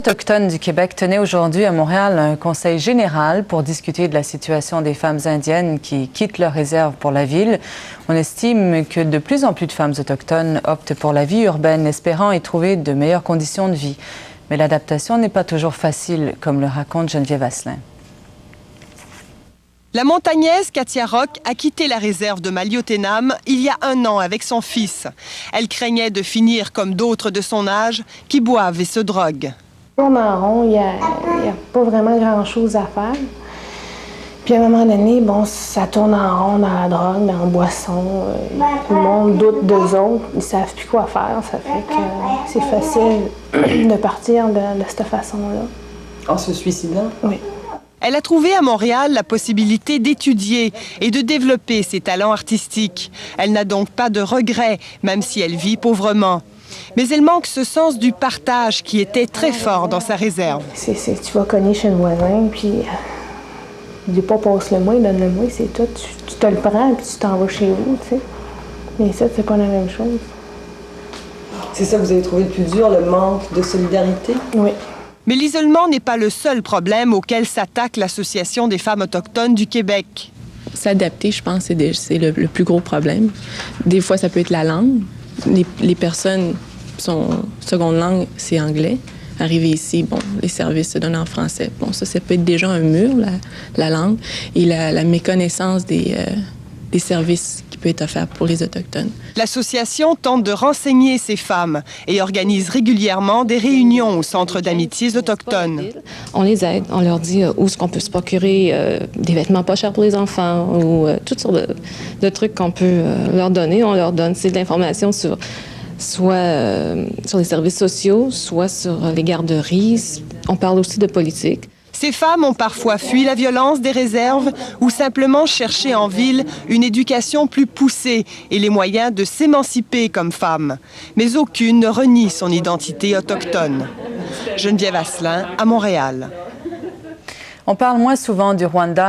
Autochtones du Québec tenaient aujourd'hui à Montréal un conseil général pour discuter de la situation des femmes indiennes qui quittent leur réserve pour la ville. On estime que de plus en plus de femmes autochtones optent pour la vie urbaine, espérant y trouver de meilleures conditions de vie. Mais l'adaptation n'est pas toujours facile, comme le raconte Geneviève Asselin. La montagnaise Katia Rock a quitté la réserve de Maliotenam il y a 1 an avec son fils. Elle craignait de finir comme d'autres de son âge qui boivent et se droguent. On en rond, il n'y a pas vraiment grand-chose à faire. Puis à un moment donné, bon, ça tourne en rond dans la drogue, dans la boisson. Tout le monde doute d'eux autres, ils ne savent plus quoi faire. Ça fait que c'est facile de partir de cette façon-là. En se suicidant? Oui. Elle a trouvé à Montréal la possibilité d'étudier et de développer ses talents artistiques. Elle n'a donc pas de regrets, même si elle vit pauvrement. Mais elle manque ce sens du partage qui était très fort dans sa réserve. Tu vas cogner chez le voisin, puis il dit pas passe-le-moi, donne-le-moi, c'est tout. Tu te le prends, puis tu t'en vas chez vous, tu sais. Mais ça, c'est pas la même chose. C'est ça que vous avez trouvé le plus dur, le manque de solidarité? Oui. Mais l'isolement n'est pas le seul problème auquel s'attaque l'Association des femmes autochtones du Québec. S'adapter, je pense, c'est le plus gros problème. Des fois, ça peut être la langue. Les personnes, son seconde langue, c'est anglais. Arriver ici, bon, les services se donnent en français. Bon, ça peut être déjà un mur, la langue, et la méconnaissance des services qui peut être offert pour les Autochtones. L'association tente de renseigner ces femmes et organise régulièrement des réunions au Centre d'amitiés autochtones. On les aide, on leur dit où est-ce qu'on peut se procurer des vêtements pas chers pour les enfants ou toutes sortes de trucs qu'on peut leur donner. On leur donne de l'information soit sur les services sociaux, soit sur les garderies. On parle aussi de politique. Ces femmes ont parfois fui la violence des réserves ou simplement cherché en ville une éducation plus poussée et les moyens de s'émanciper comme femmes. Mais aucune ne renie son identité autochtone. Geneviève Asselin, à Montréal. On parle moins souvent du Rwanda.